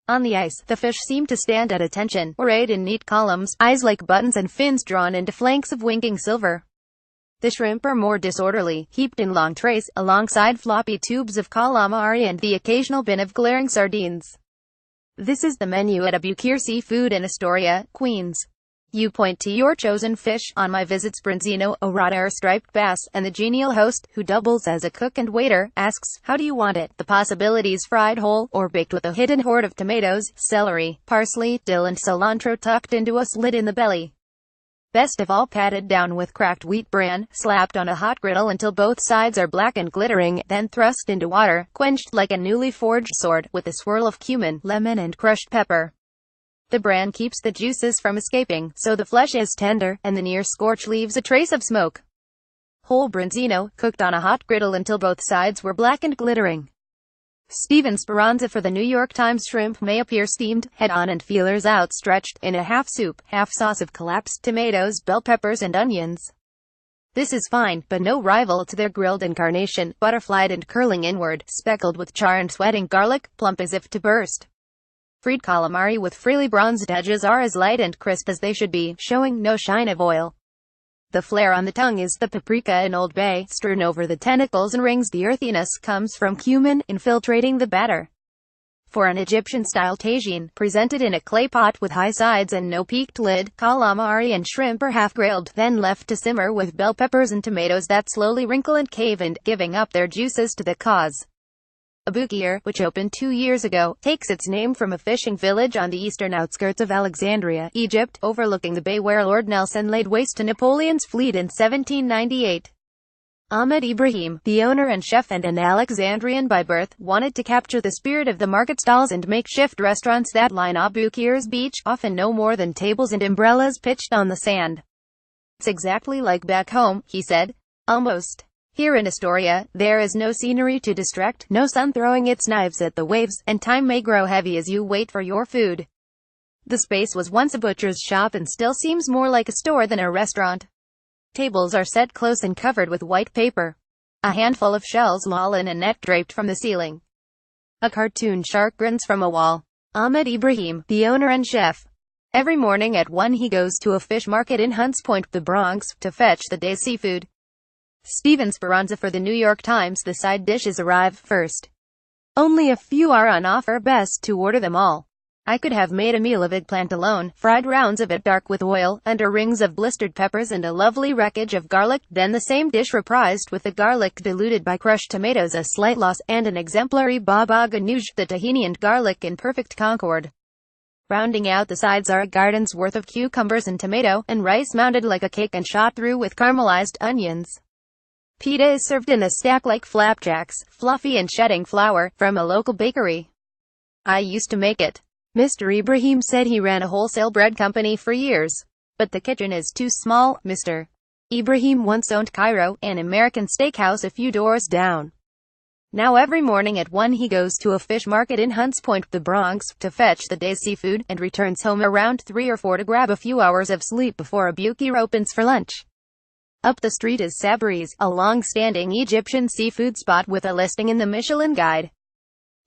On the ice, the fish seem to stand at attention, arrayed in neat columns, eyes like buttons and fins drawn into flanks of winking silver. The shrimp are more disorderly, heaped in long trays, alongside floppy tubes of calamari and the occasional bin of glaring sardines. This is the menu at AbuQir Seafood in Astoria, Queens. You point to your chosen fish. On my visits, branzino, orata or striped bass, and the genial host, who doubles as a cook and waiter, asks, "How do you want it?" The possibilities: fried whole, or baked with a hidden hoard of tomatoes, celery, parsley, dill and cilantro tucked into a slit in the belly. Best of all, patted down with cracked wheat bran, slapped on a hot griddle until both sides are black and glittering, then thrust into water, quenched like a newly forged sword, with a swirl of cumin, lemon and crushed pepper. The bran keeps the juices from escaping, so the flesh is tender, and the near scorch leaves a trace of smoke. Whole branzino, cooked on a hot griddle until both sides were black and glittering. Steven Speranza for the New York Times. Shrimp may appear steamed, head on and feelers outstretched, in a half soup, half sauce of collapsed tomatoes, bell peppers and onions. This is fine, but no rival to their grilled incarnation, butterflied and curling inward, speckled with char and sweating garlic, plump as if to burst. Fried calamari with freely bronzed edges are as light and crisp as they should be, showing no shine of oil. The flair on the tongue is the paprika and Old Bay, strewn over the tentacles and rings. The earthiness comes from cumin, infiltrating the batter. For an Egyptian-style tagine, presented in a clay pot with high sides and no peaked lid, calamari and shrimp are half-grilled, then left to simmer with bell peppers and tomatoes that slowly wrinkle and cave in, giving up their juices to the cause. AbuQir, which opened 2 years ago, takes its name from a fishing village on the eastern outskirts of Alexandria, Egypt, overlooking the bay where Lord Nelson laid waste to Napoleon's fleet in 1798. Ahmed Ibrahim, the owner and chef and an Alexandrian by birth, wanted to capture the spirit of the market stalls and makeshift restaurants that line AbuQir's beach, often no more than tables and umbrellas pitched on the sand. "It's exactly like back home," he said. "Almost. Here in Astoria, there is no scenery to distract, no sun throwing its knives at the waves, and time may grow heavy as you wait for your food." The space was once a butcher's shop and still seems more like a store than a restaurant. Tables are set close and covered with white paper. A handful of shells loll in a net draped from the ceiling. A cartoon shark grins from a wall. Ahmed Ibrahim, the owner and chef. Every morning at 1 he goes to a fish market in Hunts Point, the Bronx, to fetch the day's seafood. Steven Speranza for the New York Times. The side dishes arrive first. Only a few are on offer, best to order them all. I could have made a meal of eggplant alone, fried rounds of it dark with oil, under rings of blistered peppers and a lovely wreckage of garlic, then the same dish reprised with the garlic diluted by crushed tomatoes, a slight loss, and an exemplary baba ganoush, the tahini and garlic in perfect concord. Rounding out the sides are a garden's worth of cucumbers and tomato, and rice mounted like a cake and shot through with caramelized onions. Pita is served in a stack like flapjacks, fluffy and shedding flour, from a local bakery. "I used to make it." Mr. Ibrahim said he ran a wholesale bread company for years. "But the kitchen is too small." Mr. Ibrahim once owned Cairo, an American steakhouse a few doors down. Now every morning at 1 he goes to a fish market in Hunts Point, the Bronx, to fetch the day's seafood, and returns home around 3 or 4 to grab a few hours of sleep before AbuQir opens for lunch. Up the street is Sabri's, a long-standing Egyptian seafood spot with a listing in the Michelin Guide.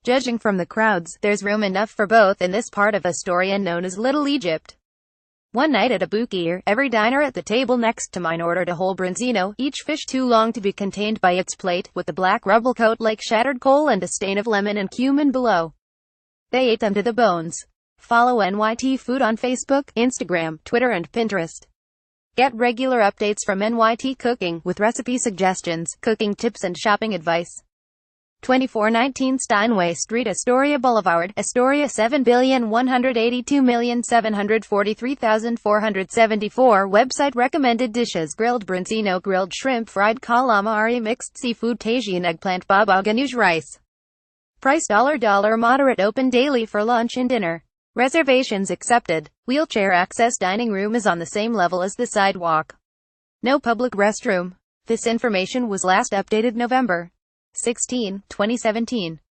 Judging from the crowds, there's room enough for both in this part of Astoria known as Little Egypt. One night at AbuQir, every diner at the table next to mine ordered a whole branzino, each fish too long to be contained by its plate, with the black rubble coat like shattered coal and a stain of lemon and cumin below. They ate them to the bones. Follow NYT Food on Facebook, Instagram, Twitter and Pinterest. Get regular updates from NYT Cooking, with recipe suggestions, cooking tips and shopping advice. 2419 Steinway Street, Astoria Boulevard, Astoria 7,182,743,474. Website recommended dishes: grilled branzino, grilled shrimp, fried calamari, mixed seafood, tagine, eggplant, baba ganoush, rice. Price $. Moderate, open daily for lunch and dinner. Reservations accepted. Wheelchair access. Dining room is on the same level as the sidewalk. No public restroom. This information was last updated November 16, 2017.